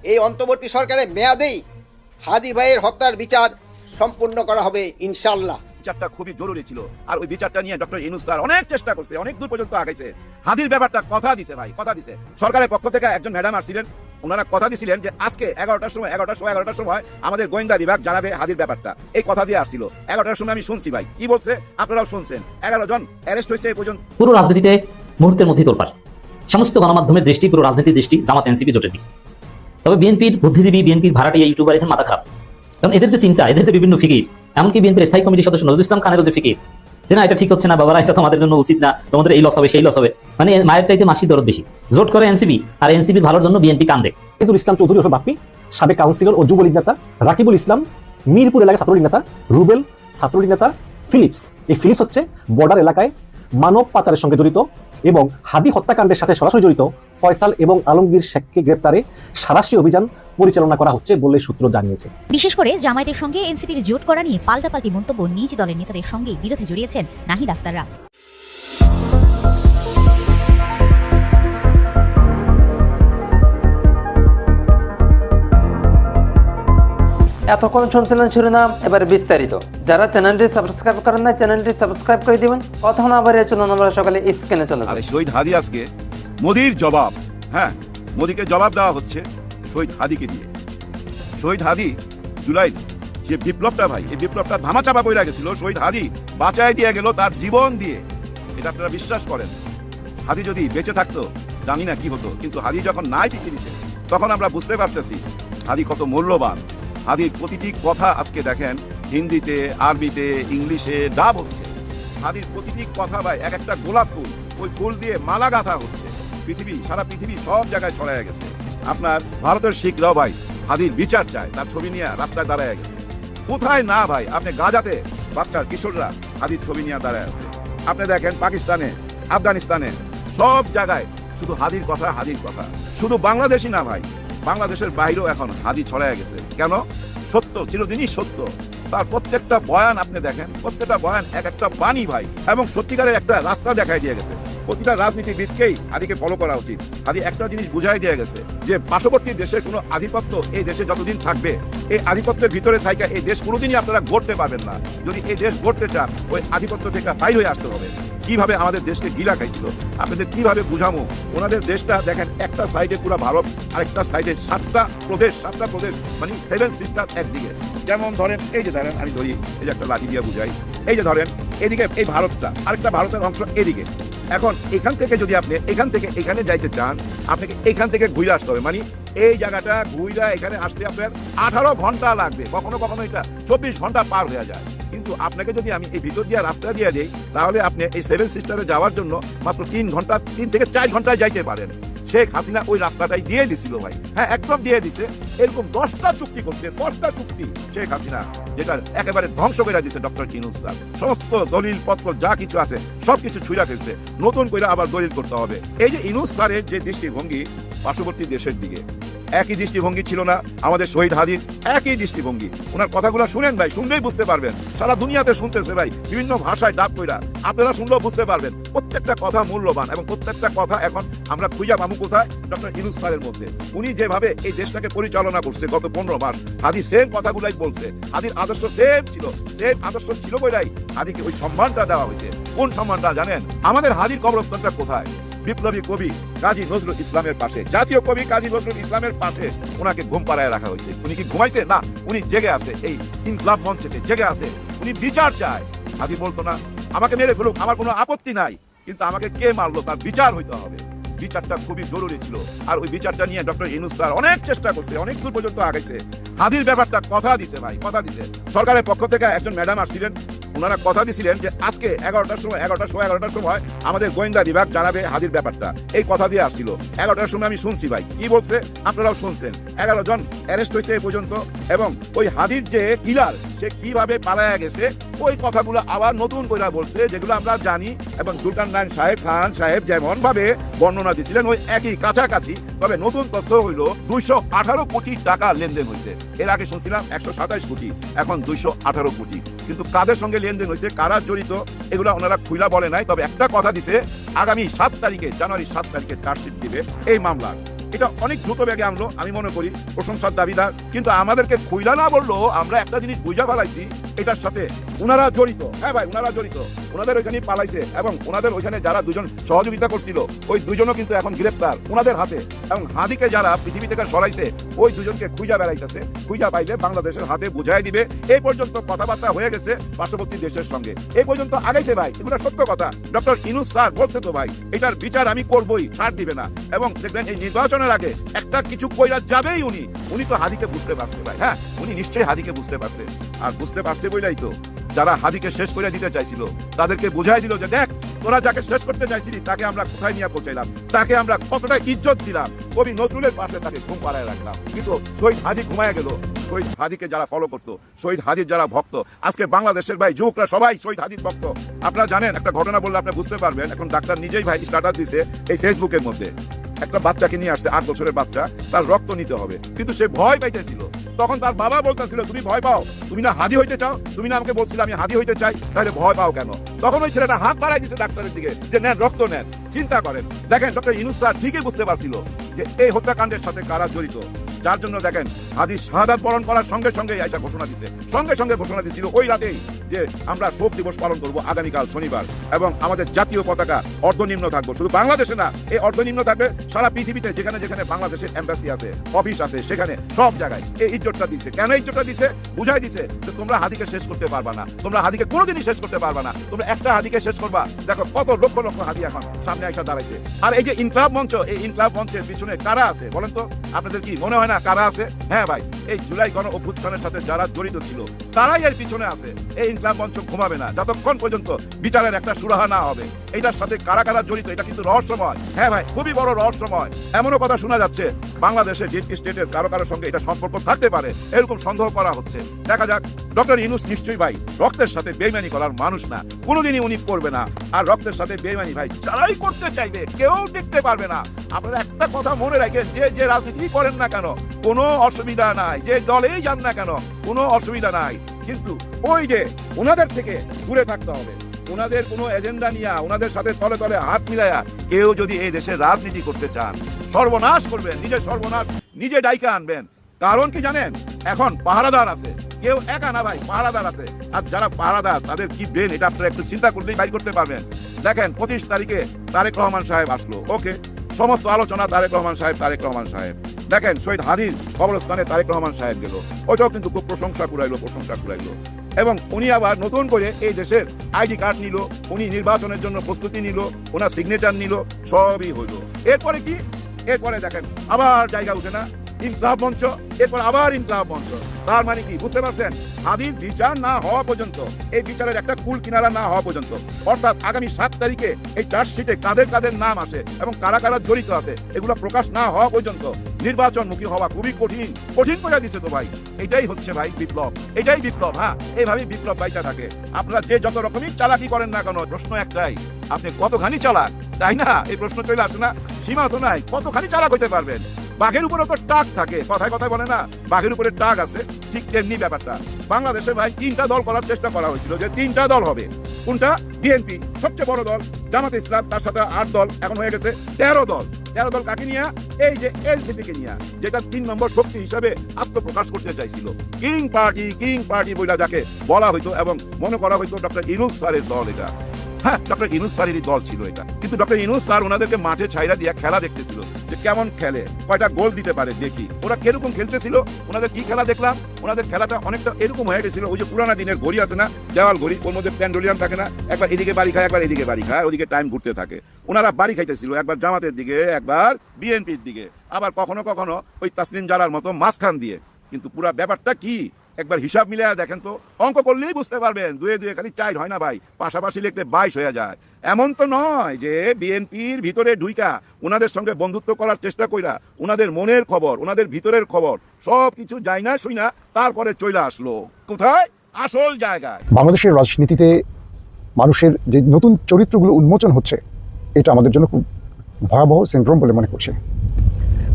এই অন্তর্বর্তী সরকারের মেয়াদেই হাদি ভাইয়ের হত্যার বিচার সম্পূর্ণ করা হবে ইনশাআল্লাহ। বিচারটা খুবই জরুরি ছিল, আর ওই বিচারটা নিয়ে ডক্টর ইউনূস স্যার অনেক চেষ্টা করছে, অনেক দূর পর্যন্ত আগাইছে। হাদির ব্যাপারটা কথা দিছে ভাই, কথা দিছে। সরকারের পক্ষ থেকে একজন ম্যাডাম আসছিলেন, ওনারা কথা দিছিলেন যে আজকে 11টার সময় আমাদের গোয়েন্দা বিভাগ জানাবে হাদির ব্যাপারটা। এই কথা দিয়ে আসছিল 11টার সময়। আমি শুনছি ভাই কি বলছে, আপনারাও শুনছেন। 11 জন অ্যারেস্ট হয়েছে এই পর্যন্ত। পুরো রাজনীতিতে মুহূর্তের মধ্যে তোলপাড়, সমস্ত গণমাধ্যমের দৃষ্টি, পুরো রাজনীতির দৃষ্টি জামাত এনসিপি জোটের দিকে। তবে বিএনপির বুদ্ধিজীবী, বিএনপির ভাড়াটিয়া ইউটিউবার এদের মাথা খারাপ, কারণ এদের যে চিন্তা, এদের যে বিভিন্ন ফিকির, এমনকি বিএনপির স্থায়ী কমিটির সদস্য নজরুল ইসলাম খানেরও যে ফিকির যে না এটা ঠিক হচ্ছে না বাবারা, এটা তোমাদের জন্য উচিত না, তোমাদের এই লস হবে সেই লস হবে, মানে মায়ের চাইতে মাসির দরদ বেশি। জোট করে এনসিপি, আর এনসিপির ভালোর জন্য বিএনপি কান্দে। নজরুল ইসলাম চৌধুরী ওরফে বাপ্পি, সাবেক কাউন্সিলর ও যুবলীগ নেতা রাকিবুল ইসলাম, মিরপুর এলাকায় ছাত্রলীগ নেতা রুবেল, ছাত্রলীগ নেতা ফিলিপস। এই ফিলিপস হচ্ছে বর্ডার এলাকায় মানব পাচারের সঙ্গে জড়িত এবং হাদি হত্যাকাণ্ডের সাথে সরাসরি জড়িত ফয়সাল এবং আলমগীর শেখকে গ্রেপ্তারে সাঁড়াশি অভিযান পরিচালনা করা হচ্ছে বলে সূত্র জানিয়েছে। বিশেষ করে জামায়াতের সঙ্গে এনসিপির জোট করা নিয়ে পাল্টাপাল্টি মন্তব্য নিজ দলের নেতাদের সঙ্গে বিরোধে জড়িয়েছেন নাহিদ আক্তাররা। এতক্ষণ শুনছিলেন শিরোনাম, এবার বিস্তারিত। যারা চ্যানেলটি সাবস্ক্রাইব করেন না, চ্যানেলটি সাবস্ক্রাইব করে দিবেন। কথা না বাড়িয়ে চলুন আমরা সকালে স্ক্রিনে চলে যাই। শহীদ হাদি আজকে মোদির জবাব, হ্যাঁ মোদিকে জবাব দেওয়া হচ্ছে শহীদ হাদিকে দিয়ে। শহীদ হাদি জুলাই যে বিপ্লবটা ভাই, এই বিপ্লবটা ধামাচাপা পড়ে গেছিল, শহীদ হাদি বাঁচায় দিয়ে গেল তার জীবন দিয়ে। এটা আপনারা বিশ্বাস করেন? হাদি যদি বেঁচে থাকতো জানি না কি হতো, কিন্তু হাদি যখন নাই পৃথিবীতে তখন আমরা বুঝতে পারতেছি হাদি কত মূল্যবান। হাদির প্রতিটি কথা আজকে দেখেন হিন্দিতে, আরবিতে, ইংলিশে ডাব হচ্ছে। হাদির প্রতিটি কথা ভাই এক একটা গোলাপ ফুল, ওই ফুল দিয়ে মালা গাঁথা হচ্ছে। পৃথিবী, সারা পৃথিবী সব জায়গায় ছড়ায় গেছে। আপনার ভারতের শিখরাও ভাই হাদির বিচার চায়, তার ছবি নিয়ে রাস্তায় দাঁড়ায় গেছে। কোথায় না ভাই, আপনি গাজাতে বাচ্চার কিশোররা হাদির ছবি নিয়ে দাঁড়ায় আছে। আপনি দেখেন পাকিস্তানে, আফগানিস্তানে, সব জায়গায় শুধু হাদির কথা, হাদির কথা। শুধু বাংলাদেশই না ভাই, বাংলাদেশের বাইরেও এখন হাদি ছড়ায় গেছে। কেন? সত্য চিরদিনই সত্য। তার প্রত্যেকটা বয়ান আপনি দেখেন, প্রত্যেকটা বয়ান এক একটা বাণী ভাই, এবং সত্যিকারের একটা রাস্তা দেখাই দিয়ে গেছে। প্রতিটা রাজনীতিবিদকেই হাদিকে ফলো করা উচিত। হাদি একটা জিনিস বুঝাই দিয়ে গেছে যে পার্শ্ববর্তী দেশের কোনো আধিপত্য এই দেশে যতদিন থাকবে, এই আধিপত্যের ভিতরে থাকা এই দেশ কোনোদিনই আপনারা গড়তে পারবেন না। যদি এই দেশ গড়তে চান, ওই আধিপত্য থেকে বাইর হয়ে আসতে হবে। কিভাবে আমাদের দেশকে গিলা খাইছিল আপনাদের কিভাবে বুঝামো? ওনাদের দেশটা দেখেন, একটা সাইডে পুরো ভারত, আরেকটা সাইডে 7টা প্রদেশ, মানে 7 সিস্টার একদিকে। যেমন ধরেন, এই যে ধরেন, আমি ধরি এই যে একটা লাঠি দিয়ে বুঝাই, এই যে ধরেন এদিকে এই ভারতটা, আরেকটা ভারতের অংশ এদিকে। এখন এখান থেকে যদি আপনি এখান থেকে এখানে যাইতে চান, আপনাকে এখান থেকে ঘুরে আসতে হবে। মানে এই জায়গাটা ঘুরে এখানে আসতে আপনার 18 ঘন্টা লাগবে, কখনো কখনো এটা 24 ঘন্টা পার হয়ে যায়। কিন্তু আপনাকে যদি আমি এই ভিতর দিয়ে রাস্তা দিয়ে দিই, তাহলে আপনি এই 7 সিস্টারে যাওয়ার জন্য মাত্র 3 ঘন্টা, 3 থেকে 4 ঘন্টায় যাইতে পারেন। শেখ হাসিনা ওই রাস্তাটাই দিয়ে দিছিল ভাই, হ্যাঁ একদম দিয়ে দিছে। এরকম 10টা চুক্তি করছে, 10টা চুক্তি শেখ হাসিনা, যেটা একেবারে ধ্বংস করে দিচ্ছে ডক্টর ইউনূস স্যার। সমস্ত দলিল পত্র যা কিছু আছে সবকিছু ছুঁড়া ফেলছে, নতুন করে আবার দলিল করতে হবে। এই যে ইউনূস স্যারের যে দৃষ্টিভঙ্গি পার্শ্ববর্তী দেশের দিকে, একই দৃষ্টিভঙ্গি ছিল না আমাদের শহীদ হাদির, একই দৃষ্টিভঙ্গি। ওনার কথাগুলো শুনেন ভাই, শুনলেই বুঝতে পারবেন। সারা দুনিয়াতে শুনতেছে ভাই, বিভিন্ন ভাষায় ডাব কইরা, আপনারা শুনলেও বুঝতে পারবেন। প্রত্যেকটা কথা মূল্যবান, এবং প্রত্যেকটা কথা এখন আমরা খুঁজা পাবো কোথায়? ডক্টর ইউনূস স্যারের মধ্যে। উনি যেভাবে এই দেশটাকে পরিচালনা করছে গত 15 মাস, হাদি সেম কথাগুলাই বলছে। হাদির আদর্শ সেম ছিল, সেম আদর্শ ছিল বলেই হাদিকে ওই সম্মানটা দেওয়া হয়েছে। কোন সম্মানটা জানেন? আমাদের হাদির কবরস্থানটা কোথায়? বিপ্লবী কবি কাজী নজরুল ইসলামের পাশে, জাতীয় কবি কাজী নজরুল ইসলামের পাশে ওনাকে ঘুম পাড়ায় রাখা হয়েছে। উনি কি ঘুমাইছে? না, উনি জেগে আছে, এই ইনকলাব মঞ্চেতে জেগে আছে। উনি বিচার চায়। হাদি বলতো না আমাকে মেরে ফেলুক, আমার কোনো আপত্তি নাই, কিন্তু আমাকে কে মারলো তার বিচার হইতে হবে। বিচারটা খুবই জরুরি ছিল, আর ওই বিচারটা নিয়ে ডক্টর ইউনূস স্যার অনেক চেষ্টা করছে, অনেক দূর পর্যন্ত আগাইছে। হাদির ব্যাপারটা কথা দিছে ভাই, কথা দিছে। সরকারের পক্ষ থেকে একজন ম্যাডাম আসছিলেন, ওনারা কথা দিছিলেন যে আজকে 11টার সময় আমাদের গোয়েন্দা বিভাগ জানাবে হাদির ব্যাপারটা। এই কথা দিয়ে আসছিল 11টার সময়। আমি শুনছি ভাই কি বলছে, আপনারাও শুনছেন। 11 জন অ্যারেস্ট হয়েছে এই পর্যন্ত, এবং ওই হাদির যে কিলার, সে কিভাবে পালায়া গেছে ওই কথাগুলো আবার নতুন করে বলছে, যেগুলো আমরা জানি। এবং জুলকারনাইন খান সাহেব যেমন ভাবে বর্ণনা দিছিলেন ওই একই কাছাকাছি, তবে নতুন তথ্য হইল 218 কোটি টাকা লেনদেন হয়েছে। এর আগে শুনছিলাম 127 কোটি, এখন 218 কোটি। কিন্তু কাদের সঙ্গে লেনদেন হয়েছে, কারা জড়িত, এগুলো ওনারা খুইলা বলে নাই। তবে একটা কথা দিছে, আগামী 7 তারিখে, জানুয়ারি 7 তারিখে চার্জশিট দিবে এই মামলা। এটা অনেক দ্রুত বেগে আনলো, আমি মনে করি প্রশংসার দাবিদার। কিন্তু আমাদেরকে খুইলা না বললো, আমরা একটা জিনিস বুঝা ফেলাইছি, এটার সাথে ওনারা জড়িত। হ্যাঁ ভাই, ওনারা জড়িত, ওনাদের ওইখানে পালাইছে এবং ওনাদের ওইখানে যারা দুজন সহযোগিতা করছিল ওই দুজনও কিন্তু এখন গ্রেপ্তার ওনাদের হাতে। এবং হাদিকে যারা পৃথিবী থেকে সরাইছে ওই দুজনকে খুঁজা বেড়াইতেছে, খুঁজা পাইলে বাংলাদেশের হাতে বুঝাই দিবে। এই পর্যন্ত কথাবার্তা হয়ে গেছে পার্শ্ববর্তী দেশের সঙ্গে, এই পর্যন্ত আগাইছে ভাই, এগুলো সত্য কথা। ডক্টর ইউনূস স্যার বলছে তো ভাই, এটার বিচার আমি করবই, ছাড় দিবে না। এবং দেখবেন এই নির্বাচনের আগে একটা কিছু কইরা যাবেই উনি তো হাদিকে বুঝতে পারছে ভাই। হ্যাঁ, উনি নিশ্চয়ই হাদিকে বুঝতে পারছে, আর বুঝতে পারছে বইলাই তো যারা হাদিকে শেষ করে দিতে চাইছিল তাদেরকে বুঝাই দিল যে দেখ, তোরা যাকে শেষ করতে চাইছিলি তাকে আমরা কোথায় নিয়ে পৌঁছাইলাম, তাকে আমরা কতটা ইজ্জত দিলাম, কবি নজরুলের পাশে তাকে ঘুম পাড়ায় রাখলাম। কিন্তু শহীদ হাদি ঘুমায় গেল। শহীদ হাদিকে যারা ফলো করতো, শহীদ হাদির যারা ভক্ত, আজকে বাংলাদেশের ভাই যুবকরা সবাই শহীদ হাদির ভক্ত। আপনারা জানেন, একটা ঘটনা বললে আপনি বুঝতে পারবেন। এখন ডাক্তার নিজেই ভাই স্ট্যাটাস দিছে এই ফেসবুকের মধ্যে, একটা বাচ্চাকে নিয়ে আসছে, 8 বছরের বাচ্চা, তার রক্ত নিতে হবে, কিন্তু সে ভয় পাইতেছিল। তখন তার বাবা বলতেছিল, তুমি ভয় পাও, তুমি না হাদি হইতে চাও, তুমি না আমাকে বলছিলে আমি হাদি হইতে চাই, তাহলে ভয় পাও কেন? তখন ওই ছেলেটা হাত বাড়াই দিচ্ছে ডাক্তারের দিকে যে নেন, রক্ত নেন। চিন্তা করেন, দেখেন ডক্টর ইউনূস স্যার ঠিকই বুঝতে পারছিল যে এই হত্যাকাণ্ডের সাথে কারা জড়িত। যার জন্য দেখেন হাদি শাহাদাত বরণ করার সঙ্গে সঙ্গে আইসা ঘোষণা দিচ্ছে, সঙ্গে সঙ্গে ঘোষণা দিছিল ওই রাতেই যে আমরা শোক দিবস পালন করব আগামীকাল শনিবার, এবং আমাদের জাতীয় পতাকা অর্ধনিম্ন থাকবো। শুধু বাংলাদেশে না, এই অর্ধনিম্ন থাকবে সারা পৃথিবীতে, যেখানে যেখানে বাংলাদেশের এম্বাসি আছে, অফিস আছে, সেখানে সব জায়গায় এই ইজ্জতটা দিচ্ছে। কেন ইজ্জতটা দিচ্ছে? বুঝাই দিচ্ছে যে তোমরা হাদিকে শেষ করতে পারবা না, তোমরা হাদিকে কোনোদিনই শেষ করতে পারবা না, তোমরা একটা হাদিকে শেষ করবা। দেখো কত লক্ষ লক্ষ হাদি এখন সামনে এসে দাঁড়াইছে। আর এই যে ইনকলাব মঞ্চ, এই ইনকলাব মঞ্চের পিছনে কারা আছে বলেন তো? আপনাদের কি মনে হয় না কারা আছে? হ্যাঁ ভাই, এই জুলাই গণ অভ্যুত্থানের সাথে যারা জড়িত ছিল তারাই এর পিছনে আছে। এই ইনকলাব মঞ্চ ঘুমাবে না যতক্ষণ পর্যন্ত বিচারের একটা সুরাহা না হবে। এটার সাথে কারা কারা জড়িত এটা কিন্তু রহস্যময়। হ্যাঁ ভাই, খুবই বড় রহস্যময়। এমনও কথা শোনা যাচ্ছে বাংলাদেশের ডিপ স্টেটের কারো কারো সঙ্গে এটা সম্পর্ক থাকতে পারে, এরকম সন্দেহ করা হচ্ছে। দেখা যাক। ডক্টর ইউনূস নিশ্চয়ই ভাই রক্তের সাথে বেইমানি করার মানুষ না, কোনোদিনই উনি করবে না। আর রক্তের সাথে বেইমানি ভাই যারাই করতে চাইবে কেউ টিকতে পারবে না। আপনারা একটা কথা মনে রাখেন, যে রাজনীতি করেন না কেন কোনো অসুবিধা নাই, যে দলেই যান না কেন কোনো অসুবিধা নাই, কিন্তু ওই যে ওনাদের থেকে দূরে থাকতে হবে। ওনাদের কোনো এজেন্ডা নিয়ে ওনাদের সাথে তলে তলে হাত মিলাইয়া কেউ যদি এই দেশে রাজনীতি করতে চান, সর্বনাশ করবেন, নিজের সর্বনাশ নিজে ডাইকা আনবেন। কারণ কি জানেন, এখন পাহারাদার আছে, কেউ একা না ভাই, পাহারাদার আছে। আর যারা পাহারাদার তাদের কি ব্রেন, এটা আপনারা একটু চিন্তা করলেই বাইর করতে পারবেন। দেখেন 25 তারিখে তারেক রহমান সাহেব আসলো, ওকে, সমস্ত আলোচনা তারেক রহমান সাহেব। দেখেন শহীদ হাদির কবরস্থানে তারেক রহমান সাহেব গেল, ওইটাও কিন্তু খুব প্রশংসা কুড়াইলো। এবং উনি আবার নতুন করে এই দেশের আইডি কার্ড নিল, উনি নির্বাচনের জন্য প্রস্তুতি নিল, ওনার সিগনেচার নিল, সবই হইল। এরপরে কি? এরপরে দেখেন আবার জায়গা উঠে না, ইনকলাব মঞ্চ, এরপর আবার ইনকলাব মঞ্চ। তার মানে কি বুঝতে পারছেন? হাদির বিচার না হওয়া পর্যন্ত, এই বিচারের একটা কুল কিনারা না হওয়া পর্যন্ত, অর্থাৎ আগামী 7 তারিখে এই চার্জশিটে কাদের কাদের নাম আসে এবং কারা কারা জড়িত আছে এগুলো প্রকাশ না হওয়া পর্যন্ত নির্বাচনমুখী হওয়া খুবই কঠিন করে দিচ্ছে তো ভাই। এটাই হচ্ছে ভাই বিপ্লব, এটাই বিপ্লব। হ্যাঁ, এইভাবেই বিপ্লব বাইচা থাকে। আপনারা যে যত রকমই চালাকি করেন না কেন, প্রশ্ন একটাই, আপনি কতখানি চালাক, তাই না? এই প্রশ্ন চলে আসে না? সীমা তো নাই, কতখানি চালাক হইতে পারবেন। বাঘের উপরে তো টাক থাকে, কথায় কথায় বলে না বাঘের উপরে টাক আছে, ঠিক তেমনি ব্যাপারটা। বাংলাদেশে ভাই 3টা দল করার চেষ্টা করা হয়েছিল, যে 3টা দল হবে। কোনটা? বিএনপি সবচেয়ে বড় দল, জামাতে ইসলাম তার সাথে 8 দল, এখন হয়ে গেছে 13 দল। 13 দল কাকে নিয়ে? এই যে এনসিপি কে নিয়ে, যেটা 3 নম্বর শক্তি হিসাবে আত্মপ্রকাশ করতে চাইছিল। কিং পার্টি বইলা যাকে বলা হইতো এবং মনে করা হইতো ডক্টর ইউনূস স্যারের দল এটা। হ্যাঁ, ডক্টর ইউনূস স্যারেরই দল ছিল এটা। কিন্তু ডক্টর ইউনূস স্যার ওনাদেরকে মাঠে ছাইরা দিয়ে খেলা দেখতেছিল, যে কেমন খেলে, কয়টা গোল দিতে পারে দেখি। ওরা কিরকম খেলতেছিল, ওনাদের কি খেলা দেখলাম, ওনাদের খেলাটা অনেকটা এরকম হয়ে গেছিল, ওই যে পুরানা দিনের ঘড়ি আছে না, দেওয়াল ঘড়ি, ওর মধ্যে প্যান্ডোলিয়াম থাকে না, একবার এদিকে বাড়ি খায়, একবার এদিকে বাড়ি খায়, ওদিকে টাইম ঘুরতে থাকে। ওনারা বাড়ি খাইতেছিল, একবার জামাতের দিকে, একবার বিএনপির দিকে, আবার কখনো কখনো ওই তাসলিম জারার মতো মাঝখান দিয়ে। কিন্তু পুরা ব্যাপারটা কি একবার হিসাব মিলিয়ে দেখেন তো, অঙ্ক করলেই বুঝতে পারবেন। 2 খালি 4 হয় না ভাই, পাশাপাশি লিখলে 22 হয়ে যায়। এমন তো নয় যে বিএনপির ভিতরে ঢুইকা ওনাদের সঙ্গে বন্ধুত্ব করার চেষ্টা কইরা ওনাদের মনের খবর, ওনাদের ভিতরের খবর সব কিছু যায় না শুই না, তারপরে চলে আসলো কোথায়? আসল জায়গায়। বাংলাদেশের রাজনীতিতে মানুষের যে নতুন চরিত্রগুলো উন্মোচন হচ্ছে, এটা আমাদের জন্য খুব ভয়াবহ সিনড্রোম বলে মনে করছে।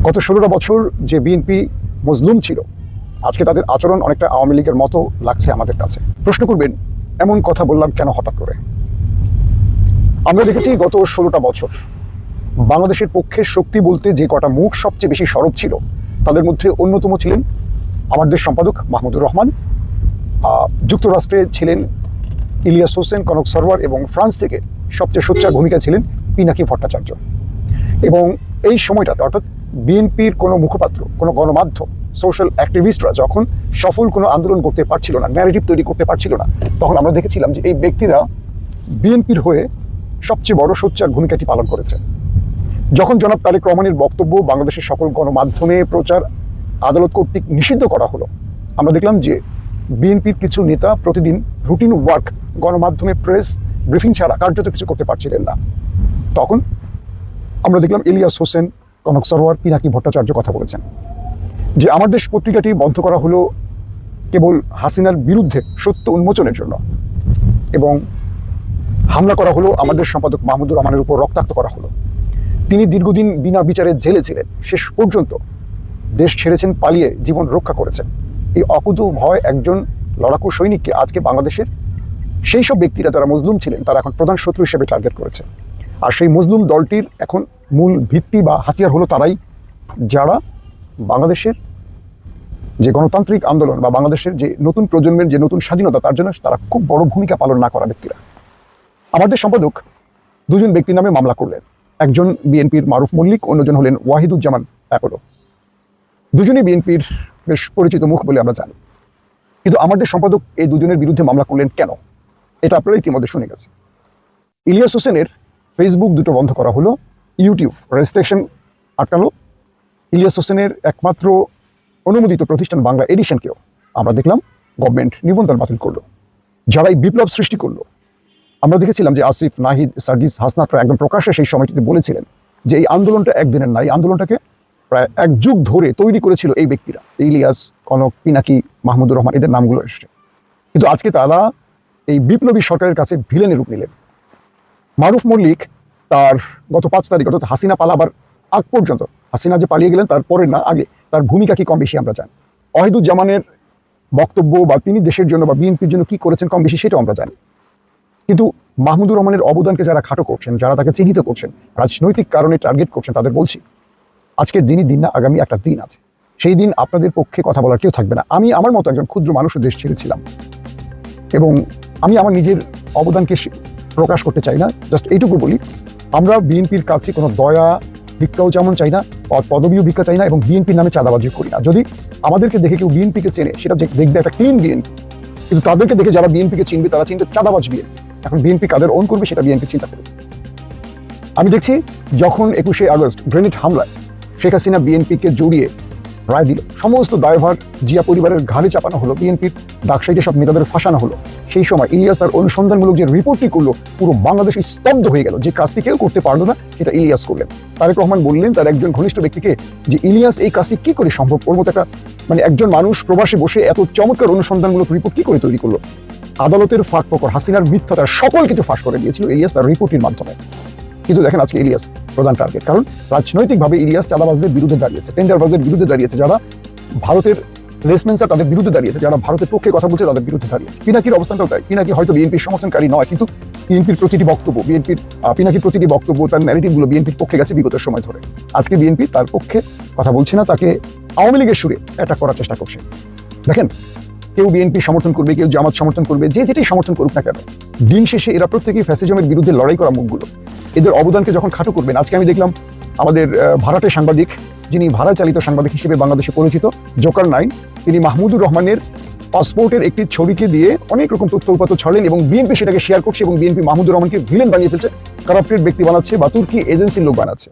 গত 16টা বছর যে বিএনপি মজলুম ছিল, আজকে তাদের আচরণ অনেকটা আওয়ামী লীগের মতো লাগছে আমাদের কাছে। প্রশ্ন করবেন এমন কথা বললাম কেন হঠাৎ করে? আমরা দেখেছি গত 16টা বছর বাংলাদেশের পক্ষের শক্তি বলতে যে কটা মুখ সবচেয়ে বেশি সরব ছিল তাদের মধ্যে অন্যতম ছিলেন আমার দেশ সম্পাদক মাহমুদুর রহমান, যুক্তরাষ্ট্রে ছিলেন ইলিয়াস হোসেন কনক সরওয়ার, এবং ফ্রান্স থেকে সবচেয়ে সোচ্চার ভূমিকা ছিলেন পিনাকি ভট্টাচার্য। এবং এই সময়টাতে অর্থাৎ বিএনপির কোনো মুখপাত্র, কোনো গণমাধ্যম, সোশ্যাল অ্যাক্টিভিস্টরা যখন সফল কোনো আন্দোলন করতে পারছিল না, ন্যারেটিভ তৈরি করতে পারছিল না, তখন আমরা দেখেছিলাম যে এই ব্যক্তিরা বিএনপির হয়ে সবচেয়ে বড় সোচ্চার ভূমিকাটি পালন করেছে। যখন জনাব তারেক রহমানের বক্তব্য বাংলাদেশের সকল গণমাধ্যমে প্রচার আদালত কর্তৃক নিষিদ্ধ করা হলো, আমরা দেখলাম যে বিএনপির কিছু নেতা প্রতিদিন রুটিন ওয়ার্ক গণমাধ্যমে প্রেস ব্রিফিং ছাড়া কার্যত কিছু করতে পারছিলেন না। তখন আমরা দেখলাম ইলিয়াস হোসেন, কনক সরওয়ার, পিনাকি ভট্টাচার্য কথা বলেছেন যে আমার দেশ পত্রিকাটি বন্ধ করা হলো কেবল হাসিনার বিরুদ্ধে সত্য উন্মোচনের জন্য, এবং হামলা করা হলো আমাদের সম্পাদক মাহমুদুর রহমানের উপর, রক্তাক্ত করা হলো। তিনি দীর্ঘদিন বিনা বিচারে জেলে ছিলেন, শেষ পর্যন্ত দেশ ছেড়েছেন, পালিয়ে জীবন রক্ষা করেছেন। এই অকুতু ভয় একজন লড়াকু সৈনিককে আজকে বাংলাদেশের সেই সব ব্যক্তিরা যারা মজলুম ছিলেন তারা এখন প্রধান শত্রু হিসেবে টার্গেট করেছে। আর সেই মজলুম দলটির এখন মূল ভিত্তি বা হাতিয়ার হলো তারাই যারা বাংলাদেশের যে গণতান্ত্রিক আন্দোলন বা বাংলাদেশের যে নতুন প্রজন্মের যে নতুন স্বাধীনতা, তার জন্য তারা খুব বড় ভূমিকা পালন না করা ব্যক্তিরা। আমাদের সম্পাদক দুজন ব্যক্তির নামে মামলা করলেন, একজন বিএনপির মারুফ মল্লিক, অন্যজন হলেন ওয়াহিদুজ্জামান অ্যাপোলো। দুজনই বিএনপির বেশ পরিচিত মুখ বলে আমরা জানি। কিন্তু আমাদের সম্পাদক এই দুজনের বিরুদ্ধে মামলা করলেন কেন, এটা আপনারা ইতিমধ্যে শুনে গেছে। ইলিয়াস হোসেনের ফেসবুক দুটো বন্ধ করা হলো, ইউটিউব রেস্ট্রিকশন আটকালো, ইলিয়াস হোসেনের একমাত্র অনুমোদিত প্রতিষ্ঠান বাংলা এডিশনকেও আমরা দেখলাম গভর্নমেন্ট নিবন্ধন বাতিল করলো। যারাই বিপ্লব সৃষ্টি করলো, আমরা দেখেছিলাম যে আসিফ, নাহিদ, সার্জিস, হাসনাতরা একদম প্রকাশ্যে সেই সময়টিতে বলেছিলেন যে এই আন্দোলনটা একদিনের না, এই আন্দোলনটাকে প্রায় এক যুগ ধরে তৈরি করেছিল এই ব্যক্তিরা, ইলিয়াস, কনক, পিনাকি, মাহমুদুর রহমান, এদের নামগুলো এসছে। কিন্তু আজকে তারা এই বিপ্লবী সরকারের কাছে ভিলেনের রূপ নিলেন। মারুফ মল্লিক তার গত 5 তারিখ অর্থাৎ হাসিনা পালাবার আগ পর্যন্ত, হাসিনা যে পালিয়ে গেলেন তার পরের না আগে, তার ভূমিকা কি কম বেশি আমরা জানি। ওয়াহিদুজ্জামানের বক্তব্য বা তিনি দেশের জন্য বা বিএনপির জন্য কি করেছেন কম বেশি সেটাও আমরা জানি। কিন্তু মাহমুদুর রহমানের অবদানকে যারা খাটো করছেন, যারা তাকে চিহ্নিত করছেন, রাজনৈতিক কারণে টার্গেট করছেন, তাদের বলছি আজকের দিনই দিন না, আগামী একটা দিন আছে, সেই দিন আপনাদের পক্ষে কথা বলার কেউ থাকবে না। আমি আমার মতো একজন ক্ষুদ্র মানুষও দেশ ছেড়েছিলাম এবং আমি আমার নিজের অবদানকে প্রকাশ করতে চাই না। জাস্ট এইটুকু বলি, আমরা বিএনপির কাছে কোনো দয়া ভিক্ষাও যেমন চাই না, পদবীও ভিক্ষা চাই না, এবং বিএনপির নামে চাঁদাবাজি করি না। যদি আমাদেরকে দেখে কেউ বিএনপিকে চেনে, সেটা দেখবে একটা ক্লিন বিএনপি, কিন্তু তাদেরকে দেখে যারা বিএনপিকে চিনবে তারা চিনবে চাঁদাবাজ বিএনপি। এখন বিএনপি কাদের অন করবে সেটা বিএনপি চিন্তা করবে। আমি দেখছি যখন 21শে আগস্ট গ্রেনেড হামলায় শেখ হাসিনা বিএনপিকে জড়িয়ে রায় দিল, সমস্ত দায়ভার জিয়া পরিবারের ঘাড়ে চাপানো হলো, বিএনপির ডাকসাইটে সব নেতাদের ফাঁসানো হলো, সেই সময় ইলিয়াস তার অনুসন্ধানমূলক যে রিপোর্টটি করলো, পুরো বাংলাদেশ স্তব্ধ হয়ে গেল। যে কাজটি কেউ করতে পারলো না সেটা ইলিয়াস করলেন। তারেক রহমান বললেন তার একজন ঘনিষ্ঠ ব্যক্তিকে যে ইলিয়াস এই কাজটি কি করে সম্ভব, ওর মতো একটা একজন মানুষ প্রবাসে বসে এত চমৎকার অনুসন্ধানমূলক রিপোর্ট কি করে তৈরি করলো। আদালতের ফাঁক ফকর, হাসিনার মিথ্যাচার সকল কিছু ফাঁস করে দিয়েছিল ইলিয়াস তার রিপোর্টের মাধ্যমে। কিন্তু দেখেন আজকে ইলিয়াস প্রধান টার্গেট, কারণ রাজনৈতিকভাবে ইলিয়াস চাঁদাবাজদের বিরুদ্ধে দাঁড়িয়েছে, টেন্ডারবাজদের বিরুদ্ধে দাঁড়িয়েছে, যারা ভারতের লেসমেন্সার তাদের বিরুদ্ধে দাঁড়িয়েছে, যারা ভারতের পক্ষে কথা বলছে তাদের বিরুদ্ধে দাঁড়িয়েছে। পিনাকির অবস্থানটাও তাই। পিনাকি হয়তো বিএনপির সমর্থনকারী নয়, কিন্তু বিএনপির প্রতিটি বক্তব্য, পিনাকির প্রতিটি বক্তব্য, তার ন্যারেটিভগুলো বিএনপির পক্ষে গেছে বিগত সময় ধরে। আজকে বিএনপি তার পক্ষে কথা বলছে না, তাকে আওয়ামী লীগের সুরে অ্যাটাক করার চেষ্টা করছে। দেখেন, কেউ বিএনপি সমর্থন করবে, কেউ জামাত সমর্থন করবে, যে যেটাই সমর্থন করুক না কেন, দিন শেষে এরা প্রত্যেকেই ফ্যাসিজমের বিরুদ্ধে লড়াই করা মুখগুলো। এদের অবদানকে যখন খাটো করবেন, আজকে আমি দেখলাম আমাদের ভাড়াটে সাংবাদিক, যিনি ভাড়ায় চালিত সাংবাদিক হিসেবে বাংলাদেশে পরিচিত, জোকার 9, তিনি মাহমুদুর রহমানের পাসপোর্টের একটি ছবিকে দিয়ে অনেক রকম তথ্য উপাত্ত ছাড়লেন এবং বিএনপি সেটাকে শেয়ার করছে এবং বিএনপি মাহমুদুর রহমানকে ভিলেন বানিয়ে ফেলছে, কারাপ্টেড ব্যক্তি বানাচ্ছে বা তুর্কি এজেন্সির লোক বানাচ্ছে,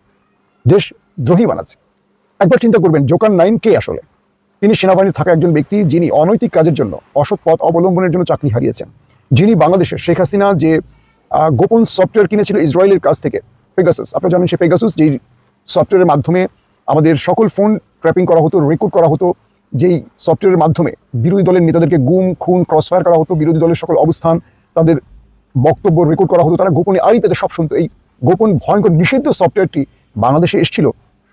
দেশদ্রোহী বানাচ্ছে। একবার চিন্তা করবেন জোকার 9 কে আসলে? তিনি সেনাবাহিনী থাকা একজন ব্যক্তি, যিনি অনৈতিক কাজের জন্য, অসৎ পথ অবলম্বনের জন্য চাকরি হারিয়েছেন, যিনি বাংলাদেশের শেখ হাসিনা যে গোপন সফটওয়্যার কিনেছিল ইসরায়েলের কাছ থেকে, পেগাসাস, আপনারা জানেন সে পেগাসাস যেই সফটওয়্যারের মাধ্যমে আমাদের সকল ফোন ট্র্যাপিং করা হতো, রেকর্ড করা হতো, যেই সফটওয়্যারের মাধ্যমে বিরোধী দলের নেতাদেরকে গুম, খুন, ক্রসফায়ার করা হতো, বিরোধী দলের সকল অবস্থান, তাদের বক্তব্য রেকর্ড করা হতো, তারা গোপনে আড়ি পেতে সব শুনতো। এই গোপন ভয়ঙ্কর নিষিদ্ধ সফটওয়্যারটি বাংলাদেশে এসেছিল,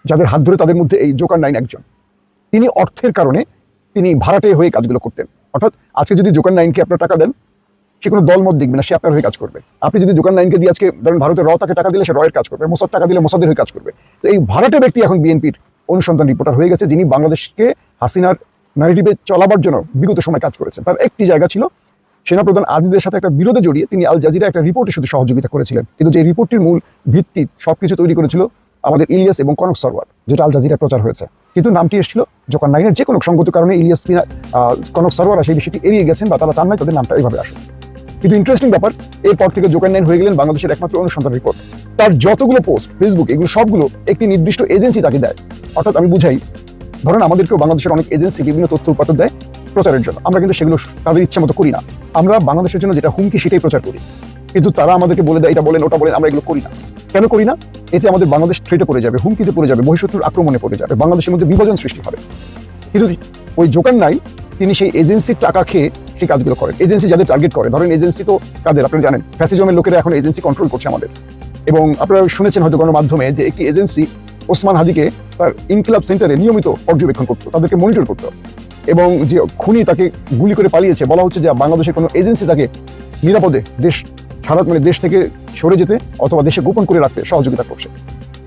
যাদের হাত ধরে তাদের মধ্যে এই জোকার 9 একজন। তিনি অর্থের কারণে তিনি ভাড়াটে হয়ে কাজগুলো করতেন। অর্থাৎ আজকে যদি জোকার 9কে আপনারা টাকা দেন, সে কোনো দলমত দেখবে না, সে আপনার হয়ে কাজ করবে। আপনি যদি জোকার নাইনকে দিয়ে আজকে ধরেন ভারতের তাকে টাকা দিলে সে রয়ের কাজ করবে, মোসাদ টাকা দিলে মোসাদের হয়ে কাজ করবে। তো এই ভাড়াটে ব্যক্তি এখন বিএনপির অনুসন্ধান রিপোর্টার হয়ে গেছে, যিনি বাংলাদেশকে হাসিনার ন্যারেটিভে চলাবার জন্য বিগত সময় কাজ করেছেন। তার একটি জায়গা ছিল সেনাপ্রধান আজিজের সাথে একটা বিরোধে জড়িয়ে তিনি আল জাজিরা একটা রিপোর্টে শুধু সহযোগিতা করেছিলেন, কিন্তু যে রিপোর্টটির মূল ভিত্তি সবকিছু তৈরি করেছিল আমাদের ইলিয়াস এবং কনক সরওয়ার, যেটা আল জাজিরা প্রচার হয়েছে, কিন্তু নামটি এসেছিল জোকার নাইনের। যে কোনো সঙ্গত কারণে ইলিয়াস কনক সরওয়ার সেই বিষয়টি এড়িয়ে গেছেন বা তারা চান নাই তাদের নামটা এইভাবে আসুন। কিন্তু ইন্টারেস্টিং ব্যাপার, এরপর থেকে জোকার নাইন হয়ে গেলেন বাংলাদেশের একমাত্র অনুসন্ধান রিপোর্ট। তার যতগুলো পোস্ট ফেসবুক, এগুলো সবগুলো একটি নির্দিষ্ট এজেন্সি তাকে দেয়। অর্থাৎ আমি বুঝাই, ধরেন আমাদেরকেও বাংলাদেশের অনেক এজেন্সি বিভিন্ন তথ্য উপাত্ত দেয় প্রচারের জন্য, আমরা কিন্তু সেগুলো তাদের ইচ্ছা মতো করি না। আমরা বাংলাদেশের জন্য যেটা হুমকি সেটাই প্রচার করি, কিন্তু তারা আমাদেরকে বলে দেয় এটা বলেন ওটা বলেন, আমরা এগুলো করি না। কেন করি না? এতে আমাদের বাংলাদেশ থ্রেটে পড়ে যাবে, হুমকিতে পড়ে যাবে, বহিঃশত্রুর আক্রমণে পড়ে যাবে, বাংলাদেশের মধ্যে বিভাজন সৃষ্টি হবে। কিন্তু ওই জোকার নাই, তিনি সেই এজেন্সির টাকা খেয়ে সেই কাজগুলো করেন। এজেন্সি যাদের টার্গেট করে, ধরেন এজেন্সি তো কাদের আপনারা জানেন, ফ্যাসিজমের লোকেরা এখন এজেন্সি কন্ট্রোল করছে আমাদের। এবং আপনারা শুনেছেন হয়তো গণমাধ্যমে যে একটি এজেন্সি ওসমান হাদিকে তার ইনকিলাব সেন্টারে নিয়মিত পর্যবেক্ষণ করতো, তাদেরকে মনিটর করতো, এবং যে খুনি তাকে গুলি করে পালিয়েছে, বলা হচ্ছে যে বাংলাদেশের কোনো এজেন্সি তাকে নিরাপদে দেশ ছাড়া, মানে দেশ থেকে সরে যেতে অথবা দেশে গোপন করে রাখতে সহযোগিতা করছে।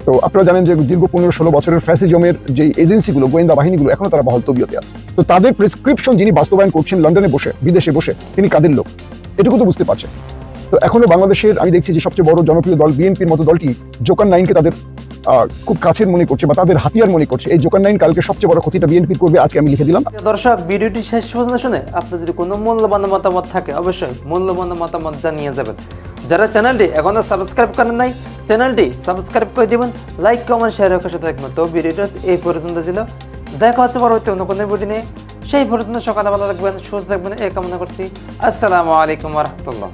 তো আপনারা জানেন যে দীর্ঘ 15-16 বছরের ফ্যাসিজমের যে এজেন্সিগুলো, গোয়েন্দা বাহিনীগুলো এখনো তারা বহাল তবিয়তে আছে। তো তাদের প্রেসক্রিপশন যিনি বাস্তবায়ন করছেন লন্ডনে বসে, বিদেশে বসে, তিনি কাদের লোক এটুকু তো বুঝতে পারছেন। তো এখনো বাংলাদেশের আমি দেখছি যে সবচেয়ে বড় জনপ্রিয় দল বিএনপির মতো দলটি জোকার নাইনকে তাদের খুব কাছের মনে করছে বা তাদের হাতিয়ার মনে করছে। এই জোকার নাইন কালকে সবচেয়ে বড় ক্ষতিটা বিএনপির করবে, আজকে আমি লিখে দিলাম। দর্শক, ভিডিওটি শেষ পর্যন্ত শুনে আপনার যদি কোনো মূল্যবান মতামত থাকে অবশ্যই মূল্যবান মতামত জানিয়ে যাবেন। যারা চ্যানেলটি এখনো সাবস্ক্রাইব করেন নাই, চ্যানেলটি সাবস্ক্রাইব করে দিবেন, লাইক কমেন্ট শেয়ার রাখার সাথে থাকবেন। তো ভিডিওটা এই পর্যন্ত ছিল, দেখা হচ্ছে পরবর্তী অন্য কোনো ভিডিও নিয়ে। সেই পর্যন্ত সকালে ভালো থাকবেন, সুস্থ থাকবেন এই কামনা করছি। আসসালামু আলাইকুম ওয়া রাহমাতুল্লাহ।